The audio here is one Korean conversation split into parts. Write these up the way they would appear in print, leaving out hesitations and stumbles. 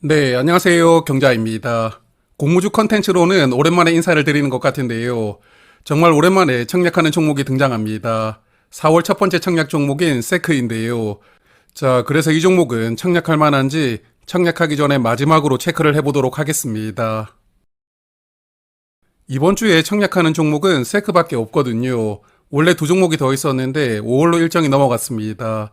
네, 안녕하세요. 경자입니다. 공무주 컨텐츠로는 오랜만에 인사를 드리는 것 같은데요. 정말 오랜만에 청약하는 종목이 등장합니다. 4월 첫 번째 청약 종목인 세크인데요. 자, 그래서 이 종목은 청약할 만한지 청약하기 전에 마지막으로 체크를 해보도록 하겠습니다. 이번 주에 청약하는 종목은 세크밖에 없거든요. 원래 두 종목이 더 있었는데 5월로 일정이 넘어갔습니다.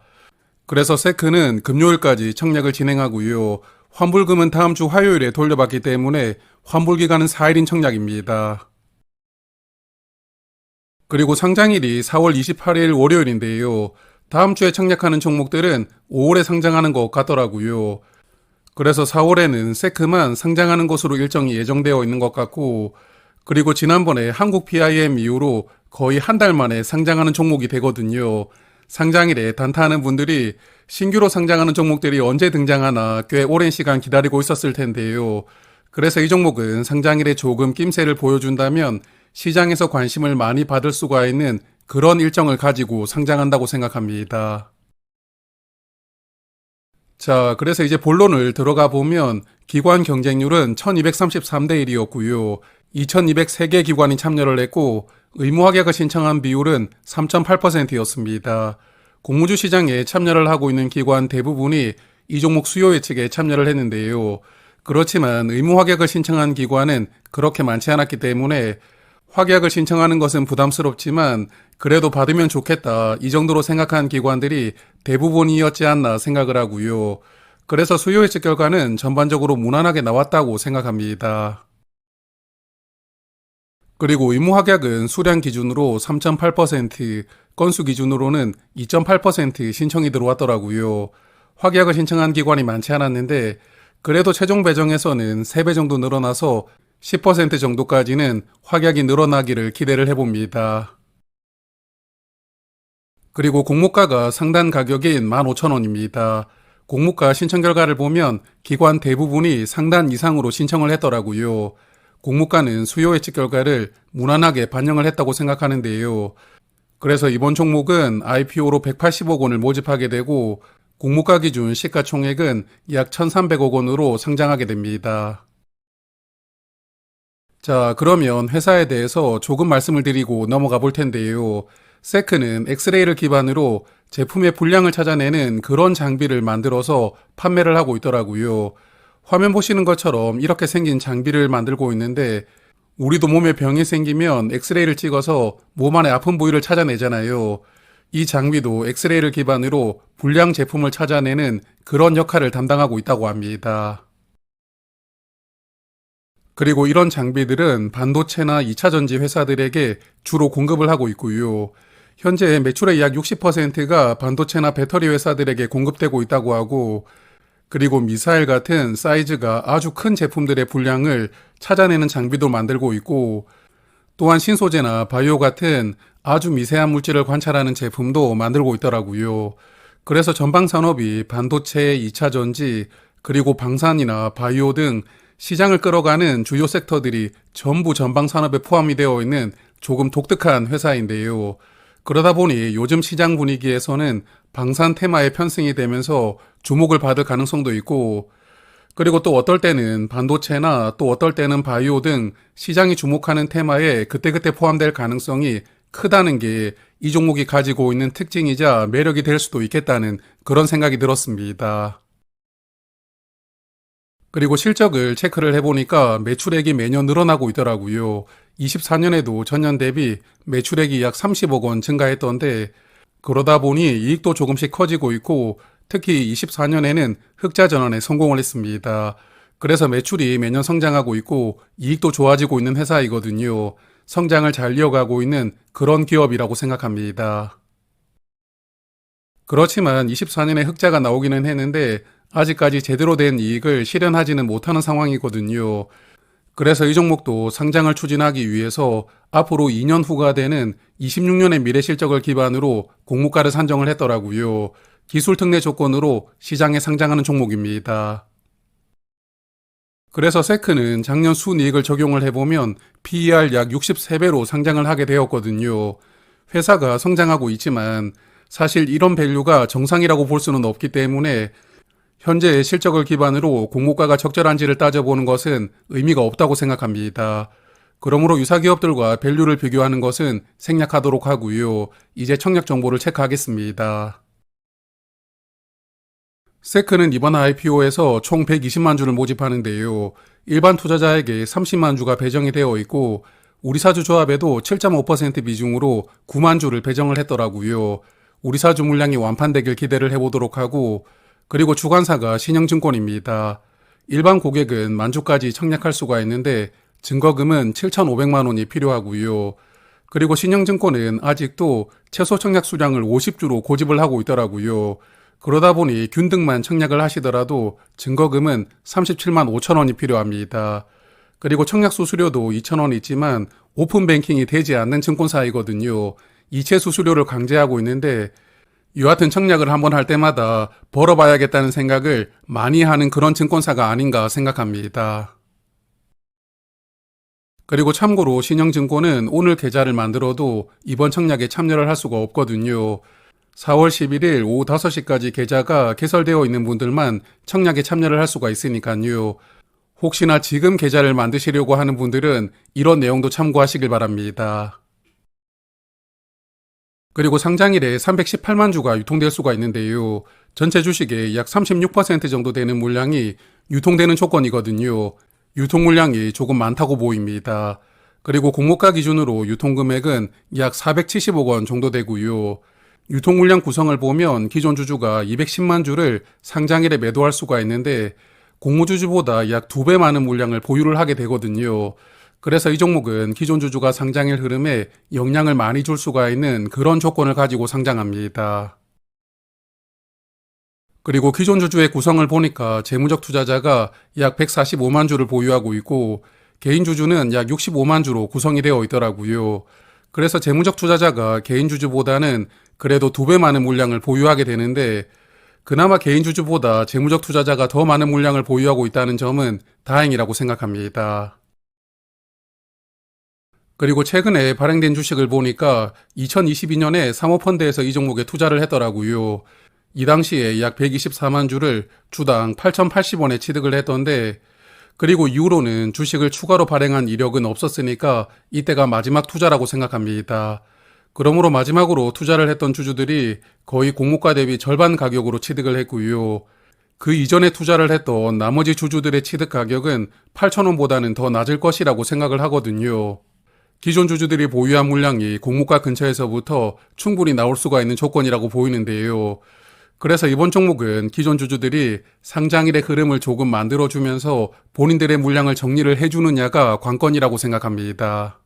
그래서 세크는 금요일까지 청약을 진행하고요. 환불금은 다음 주 화요일에 돌려받기 때문에 환불 기간은 4일인 청약입니다. 그리고 상장일이 4월 28일 월요일인데요. 다음 주에 청약하는 종목들은 5월에 상장하는 것 같더라고요. 그래서 4월에는 세크만 상장하는 것으로 일정이 예정되어 있는 것 같고, 그리고 지난번에 한국 PIM 이후로 거의 한 달 만에 상장하는 종목이 되거든요. 상장일에 단타하는 분들이 신규로 상장하는 종목들이 언제 등장하나 꽤 오랜 시간 기다리고 있었을 텐데요. 그래서 이 종목은 상장일에 조금 낌새를 보여준다면 시장에서 관심을 많이 받을 수가 있는 그런 일정을 가지고 상장한다고 생각합니다. 자, 그래서 이제 본론을 들어가 보면 기관 경쟁률은 1233대 1이었고요. 2203개 기관이 참여를 했고 의무 확약을 신청한 비율은 3.8%였습니다. 공무주 시장에 참여를 하고 있는 기관 대부분이 이 종목 수요 예측에 참여를 했는데요. 그렇지만 의무 확약을 신청한 기관은 그렇게 많지 않았기 때문에 확약을 신청하는 것은 부담스럽지만 그래도 받으면 좋겠다 이 정도로 생각한 기관들이 대부분이었지 않나 생각을 하고요. 그래서 수요 예측 결과는 전반적으로 무난하게 나왔다고 생각합니다. 그리고 의무 확약은 수량 기준으로 3.8%, 건수 기준으로는 2.8% 신청이 들어왔더라고요. 확약을 신청한 기관이 많지 않았는데 그래도 최종 배정에서는 3배 정도 늘어나서 10% 정도까지는 확약이 늘어나기를 기대를 해봅니다. 그리고 공모가가 상단 가격인 15,000원입니다. 공모가 신청 결과를 보면 기관 대부분이 상단 이상으로 신청을 했더라고요. 공모가는 수요 예측 결과를 무난하게 반영을 했다고 생각하는데요. 그래서 이번 종목은 IPO로 180억 원을 모집하게 되고 공모가 기준 시가총액은 약 1,300억 원으로 상장하게 됩니다. 자, 그러면 회사에 대해서 조금 말씀을 드리고 넘어가 볼 텐데요. 세크는 엑스레이를 기반으로 제품의 불량을 찾아내는 그런 장비를 만들어서 판매를 하고 있더라고요. 화면 보시는 것처럼 이렇게 생긴 장비를 만들고 있는데 우리도 몸에 병이 생기면 엑스레이를 찍어서 몸 안에 아픈 부위를 찾아내잖아요. 이 장비도 엑스레이를 기반으로 불량 제품을 찾아내는 그런 역할을 담당하고 있다고 합니다. 그리고 이런 장비들은 반도체나 2차전지 회사들에게 주로 공급을 하고 있고요. 현재 매출의 약 60%가 반도체나 배터리 회사들에게 공급되고 있다고 하고, 그리고 미사일 같은 사이즈가 아주 큰 제품들의 분량을 찾아내는 장비도 만들고 있고, 또한 신소재나 바이오 같은 아주 미세한 물질을 관찰하는 제품도 만들고 있더라고요. 그래서 전방 산업이 반도체, 2차전지, 그리고 방산이나 바이오 등 시장을 끌어가는 주요 섹터들이 전부 전방 산업에 포함이 되어 있는 조금 독특한 회사인데요. 그러다 보니 요즘 시장 분위기에서는 방산 테마에 편승이 되면서 주목을 받을 가능성도 있고, 그리고 또 어떨 때는 반도체나 또 어떨 때는 바이오 등 시장이 주목하는 테마에 그때그때 포함될 가능성이 크다는 게 이 종목이 가지고 있는 특징이자 매력이 될 수도 있겠다는 그런 생각이 들었습니다. 그리고 실적을 체크를 해보니까 매출액이 매년 늘어나고 있더라고요. 24년에도 전년 대비 매출액이 약 30억 원 증가했던데 그러다 보니 이익도 조금씩 커지고 있고 특히 24년에는 흑자 전환에 성공을 했습니다. 그래서 매출이 매년 성장하고 있고 이익도 좋아지고 있는 회사이거든요. 성장을 잘 이어가고 있는 그런 기업이라고 생각합니다. 그렇지만 24년에 흑자가 나오기는 했는데 아직까지 제대로 된 이익을 실현하지는 못하는 상황이거든요. 그래서 이 종목도 상장을 추진하기 위해서 앞으로 2년 후가 되는 26년의 미래 실적을 기반으로 공모가를 산정을 했더라고요. 기술 특례 조건으로 시장에 상장하는 종목입니다. 그래서 세크는 작년 순이익을 적용을 해보면 PER 약 63배로 상장을 하게 되었거든요. 회사가 성장하고 있지만 사실 이런 밸류가 정상이라고 볼 수는 없기 때문에 현재의 실적을 기반으로 공모가가 적절한지를 따져보는 것은 의미가 없다고 생각합니다. 그러므로 유사기업들과 밸류를 비교하는 것은 생략하도록 하고요. 이제 청약 정보를 체크하겠습니다. 세크는 이번 IPO에서 총 120만 주를 모집하는데요. 일반 투자자에게 30만 주가 배정이 되어 있고 우리사주 조합에도 7.5% 비중으로 9만 주를 배정을 했더라고요. 우리사주 물량이 완판되길 기대를 해보도록 하고, 그리고 주관사가 신영증권입니다. 일반 고객은 만주까지 청약할 수가 있는데 증거금은 7,500만 원이 필요하고요. 그리고 신영증권은 아직도 최소 청약 수량을 50주로 고집을 하고 있더라고요. 그러다 보니 균등만 청약을 하시더라도 증거금은 37만 5천 원이 필요합니다. 그리고 청약 수수료도 2천 원 있지만 오픈뱅킹이 되지 않는 증권사이거든요. 이체 수수료를 강제하고 있는데 여하튼 청약을 한번 할 때마다 벌어봐야겠다는 생각을 많이 하는 그런 증권사가 아닌가 생각합니다. 그리고 참고로 신영증권은 오늘 계좌를 만들어도 이번 청약에 참여를 할 수가 없거든요. 4월 11일 오후 5시까지 계좌가 개설되어 있는 분들만 청약에 참여를 할 수가 있으니까요. 혹시나 지금 계좌를 만드시려고 하는 분들은 이런 내용도 참고하시길 바랍니다. 그리고 상장일에 318만 주가 유통될 수가 있는데요. 전체 주식의 약 36% 정도 되는 물량이 유통되는 조건이거든요. 유통 물량이 조금 많다고 보입니다. 그리고 공모가 기준으로 유통금액은 약 470억 원 정도 되고요. 유통 물량 구성을 보면 기존 주주가 210만 주를 상장일에 매도할 수가 있는데 공모주주보다 약 2배 많은 물량을 보유를 하게 되거든요. 그래서 이 종목은 기존 주주가 상장일 흐름에 영향을 많이 줄 수가 있는 그런 조건을 가지고 상장합니다. 그리고 기존 주주의 구성을 보니까 재무적 투자자가 약 145만 주를 보유하고 있고 개인 주주는 약 65만 주로 구성이 되어 있더라고요. 그래서 재무적 투자자가 개인 주주보다는 그래도 2배 많은 물량을 보유하게 되는데 그나마 개인 주주보다 재무적 투자자가 더 많은 물량을 보유하고 있다는 점은 다행이라고 생각합니다. 그리고 최근에 발행된 주식을 보니까 2022년에 사모펀드에서 이 종목에 투자를 했더라고요. 이 당시에 약 124만 주를 주당 8,080원에 취득을 했던데 그리고 이후로는 주식을 추가로 발행한 이력은 없었으니까 이때가 마지막 투자라고 생각합니다. 그러므로 마지막으로 투자를 했던 주주들이 거의 공모가 대비 절반 가격으로 취득을 했고요. 그 이전에 투자를 했던 나머지 주주들의 취득 가격은 8,000원보다는 더 낮을 것이라고 생각을 하거든요. 기존 주주들이 보유한 물량이 공모가 근처에서부터 충분히 나올 수가 있는 조건이라고 보이는데요. 그래서 이번 종목은 기존 주주들이 상장일의 흐름을 조금 만들어주면서 본인들의 물량을 정리를 해주느냐가 관건이라고 생각합니다.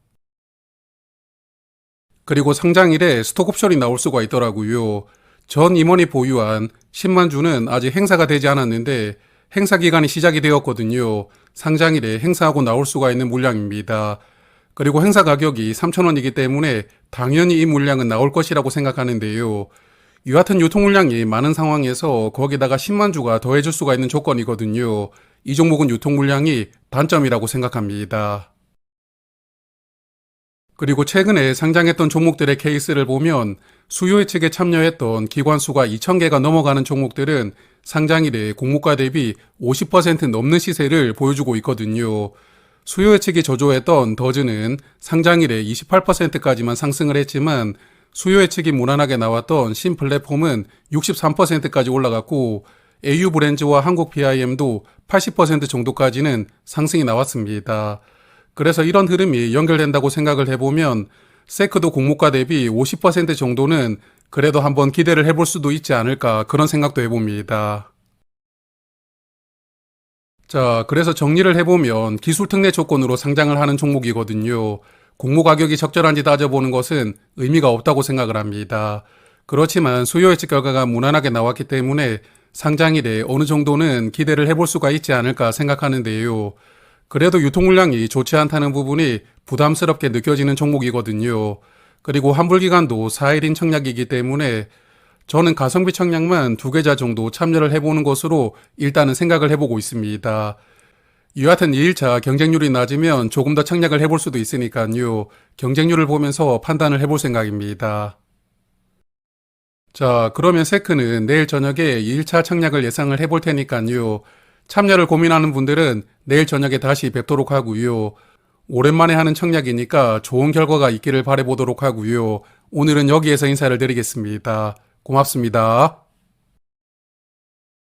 그리고 상장일에 스톡옵션이 나올 수가 있더라고요. 전 임원이 보유한 10만 주는 아직 행사가 되지 않았는데 행사 기간이 시작이 되었거든요. 상장일에 행사하고 나올 수가 있는 물량입니다. 그리고 행사 가격이 3,000원이기 때문에 당연히 이 물량은 나올 것이라고 생각하는데요. 여하튼 유통 물량이 많은 상황에서 거기다가 10만 주가 더해줄 수가 있는 조건이거든요. 이 종목은 유통 물량이 단점이라고 생각합니다. 그리고 최근에 상장했던 종목들의 케이스를 보면 수요 예측에 참여했던 기관 수가 2,000개가 넘어가는 종목들은 상장일에 공모가 대비 50% 넘는 시세를 보여주고 있거든요. 수요 예측이 저조했던 더즈는 상장일에 28%까지만 상승을 했지만 수요 예측이 무난하게 나왔던 신플랫폼은 63%까지 올라갔고 AU 브랜즈와 한국 PIM도 80% 정도까지는 상승이 나왔습니다. 그래서 이런 흐름이 연결된다고 생각을 해보면 세크도 공모가 대비 50% 정도는 그래도 한번 기대를 해볼 수도 있지 않을까 그런 생각도 해봅니다. 자, 그래서 정리를 해보면 기술 특례 조건으로 상장을 하는 종목이거든요. 공모 가격이 적절한지 따져보는 것은 의미가 없다고 생각을 합니다. 그렇지만 수요 예측 결과가 무난하게 나왔기 때문에 상장일에 어느 정도는 기대를 해볼 수가 있지 않을까 생각하는데요. 그래도 유통 물량이 좋지 않다는 부분이 부담스럽게 느껴지는 종목이거든요. 그리고 환불 기간도 4일인 청약이기 때문에 저는 가성비 청약만 2계좌 정도 참여를 해보는 것으로 일단은 생각을 해보고 있습니다. 여하튼 2일차 경쟁률이 낮으면 조금 더 청약을 해볼 수도 있으니까요. 경쟁률을 보면서 판단을 해볼 생각입니다. 자, 그러면 세크는 내일 저녁에 2일차 청약을 예상을 해볼 테니까요. 참여를 고민하는 분들은 내일 저녁에 다시 뵙도록 하고요. 오랜만에 하는 청약이니까 좋은 결과가 있기를 바라보도록 하고요. 오늘은 여기에서 인사를 드리겠습니다. 고맙습니다.